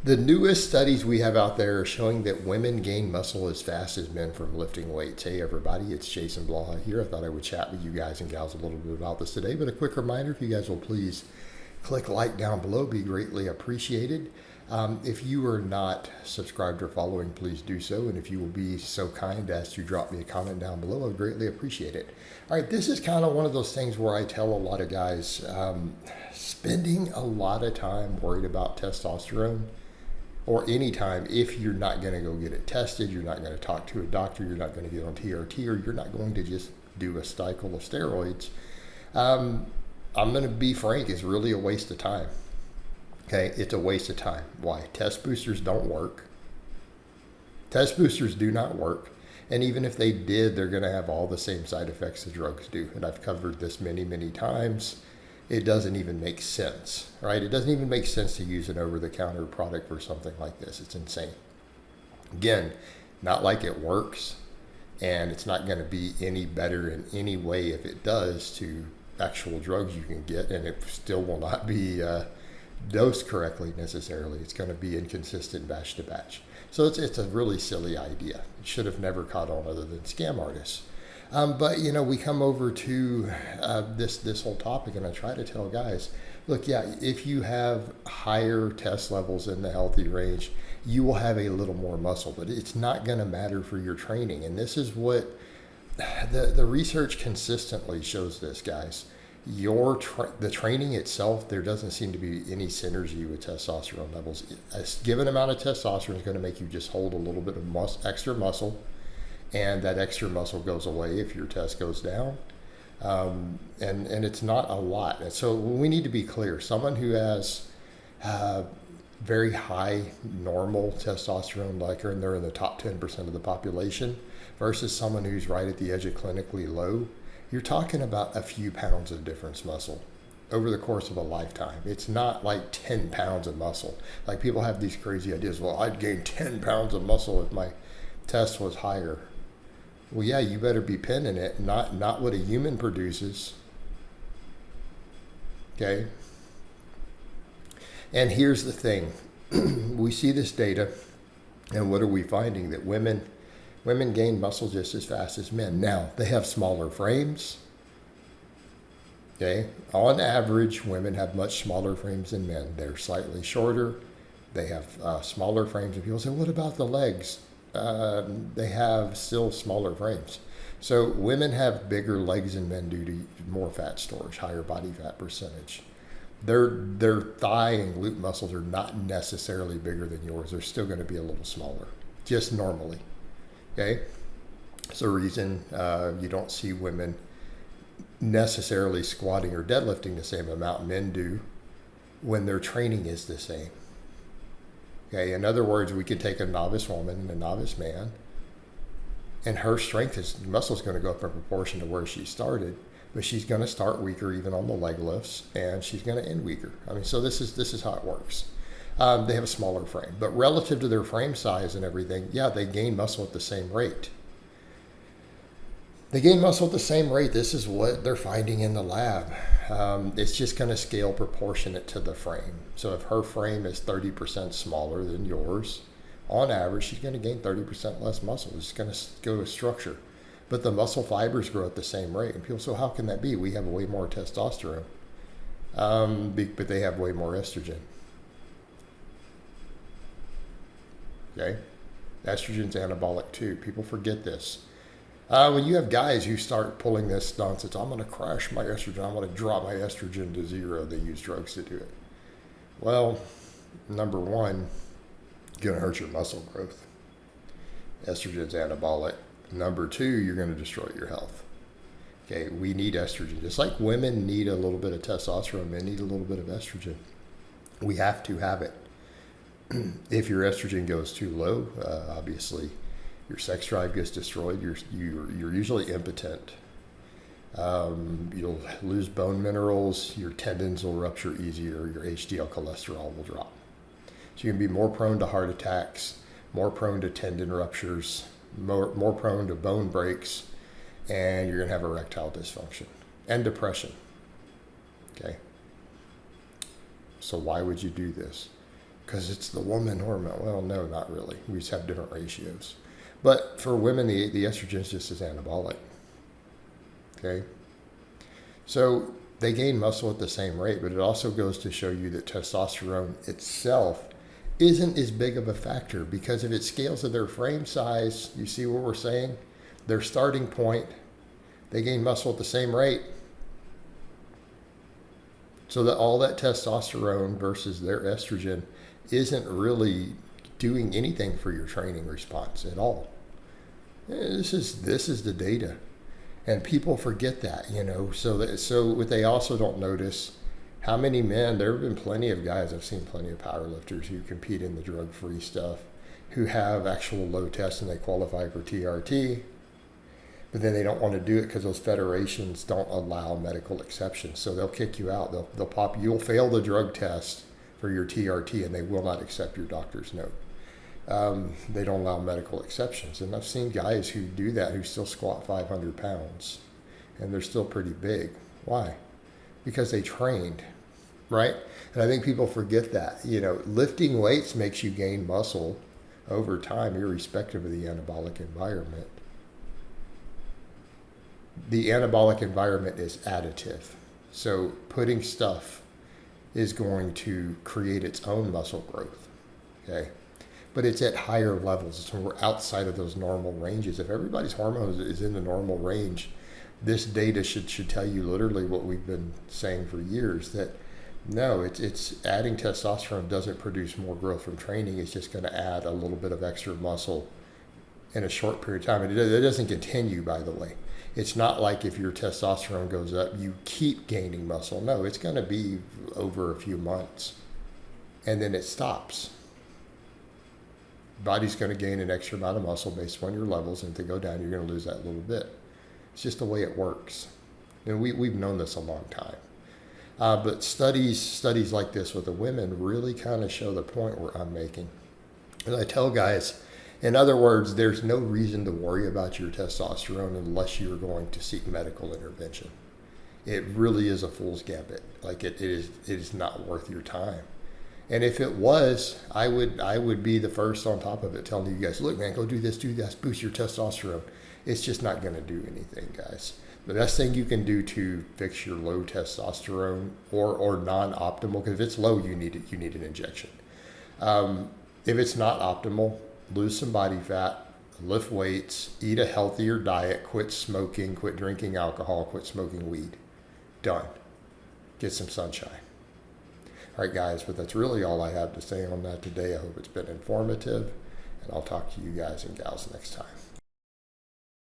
The newest studies we have out there are showing that women gain muscle as fast as men from lifting weights. Hey everybody, it's Jason Blaha here. I thought I would chat with you guys and gals a little bit about this today, but a quick reminder, if you guys will please click like down below, be greatly appreciated. If you are not subscribed or following, please do so. And if you will be so kind as to drop me a comment down below, I would greatly appreciate it. All right, this is kind of one of those things where I tell a lot of guys, spending a lot of time worried about testosterone, or any time, if you're not going to go get it tested, you're not going to talk to a doctor, you're not going to get on TRT, or you're not going to just do a cycle of steroids, I'm going to be frank, it's really a waste of time. Okay, it's a waste of time. Why? Test boosters don't work. Test boosters do not work. And even if they did, they're going to have all the same side effects the drugs do. And I've covered this many, many times. It doesn't even make sense, right? It doesn't even make sense to use an over-the-counter product for something like this. It's insane. Again, not like it works, and it's not going to be any better in any way if it does to actual drugs you can get, and it still will not be dosed correctly necessarily. It's going to be inconsistent batch to batch. So it's a really silly idea. It should have never caught on other than scam artists. But we come over to this whole topic, and I try to tell guys, look, yeah, if you have higher test levels in the healthy range, you will have a little more muscle, but it's not going to matter for your training. And this is what the research consistently shows this, guys. The training itself, there doesn't seem to be any synergy with testosterone levels. A given amount of testosterone is going to make you just hold a little bit of extra muscle, and that extra muscle goes away if your test goes down. And it's not a lot. And so we need to be clear. Someone who has very high normal testosterone, and they're in the top 10% of the population, versus someone who's right at the edge of clinically low, you're talking about a few pounds of difference muscle over the course of a lifetime. It's not like 10 pounds of muscle. Like, people have these crazy ideas. Well, I'd gain 10 pounds of muscle if my test was higher. Well, yeah, you better be pinning it, not what a human produces. Okay? And here's the thing. We see this data, and what are we finding? That women gain muscle just as fast as men. Now, they have smaller frames. Okay? On average, women have much smaller frames than men. They're slightly shorter. They have smaller frames. And people say, what about the legs? They have still smaller frames. So women have bigger legs than men due to more fat storage, higher body fat percentage. Their thigh and glute muscles are not necessarily bigger than yours. They're still going to be a little smaller, just normally. Okay? It's the reason you don't see women necessarily squatting or deadlifting the same amount men do when their training is the same. Okay, in other words, we could take a novice woman and a novice man, and her muscle is going to go up in proportion to where she started, but she's going to start weaker even on the leg lifts, and she's going to end weaker. So this is how it works. They have a smaller frame, but relative to their frame size and everything, yeah, they gain muscle at the same rate. They gain muscle at the same rate. This is what they're finding in the lab. It's just going to scale proportionate to the frame. So if her frame is 30% smaller than yours, on average, she's going to gain 30% less muscle. It's going to go with structure. But the muscle fibers grow at the same rate. And people say, how can that be? We have way more testosterone, but they have way more estrogen. Okay? Estrogen's anabolic too. People forget this. When you have guys who start pulling this nonsense, I'm going to crash my estrogen, I'm going to drop my estrogen to zero, they use drugs to do it. Well, number one, you're going to hurt your muscle growth. Estrogen's anabolic. Number two, you're going to destroy your health. Okay, we need estrogen. Just like women need a little bit of testosterone, men need a little bit of estrogen. We have to have it. If your estrogen goes too low, obviously, your sex drive gets destroyed. You're usually impotent. You'll lose bone minerals. Your tendons will rupture easier. Your HDL cholesterol will drop. So you're going to be more prone to heart attacks, more prone to tendon ruptures, more prone to bone breaks, and you're going to have erectile dysfunction and depression. Okay. So why would you do this? because it's the woman hormone. Well, no, not really. We just have different ratios. But for women, the estrogen is just as anabolic. Okay? So they gain muscle at the same rate, but it also goes to show you that testosterone itself isn't as big of a factor, because if it scales to their frame size, you see what we're saying? Their starting point, they gain muscle at the same rate. So that all that testosterone versus their estrogen isn't really doing anything for your training response at all. This is the data, and people forget that, So what they also don't notice, how many men, there have been plenty of guys, I've seen plenty of powerlifters who compete in the drug-free stuff, who have actual low tests and they qualify for TRT, but then they don't want to do it because those federations don't allow medical exceptions. So they'll kick you out. They'll pop. You'll fail the drug test for your TRT, and they will not accept your doctor's note. They don't allow medical exceptions. And I've seen guys who do that who still squat 500 pounds, and they're still pretty big. Why? Because they trained, right? And I think people forget that. Lifting weights makes you gain muscle over time, irrespective of the anabolic environment. The anabolic environment is additive. So putting stuff is going to create its own muscle growth, okay? But it's at higher levels. So we're outside of those normal ranges. If everybody's hormones is in the normal range, this data should tell you literally what we've been saying for years, that no, it's adding testosterone doesn't produce more growth from training. It's just going to add a little bit of extra muscle in a short period of time. And it doesn't continue, by the way. It's not like if your testosterone goes up, you keep gaining muscle. No, it's going to be over a few months, and then it stops. Body's going to gain an extra amount of muscle based on your levels, and if they go down, you're going to lose that little bit. It's just the way it works. And we've known this a long time. But studies like this with the women really kind of show the point where I'm making. And I tell guys, in other words, there's no reason to worry about your testosterone unless you're going to seek medical intervention. It really is a fool's gambit. Like it is not worth your time. And if it was, I would be the first on top of it, telling you guys, look, man, go do this, boost your testosterone. It's just not going to do anything, guys. The best thing you can do to fix your low testosterone or non-optimal, because if it's low, you need an injection. If it's not optimal, lose some body fat, lift weights, eat a healthier diet, quit smoking, quit drinking alcohol, quit smoking weed. Done. Get some sunshine. All right, guys, but that's really all I have to say on that today. I hope it's been informative, and I'll talk to you guys and gals next time.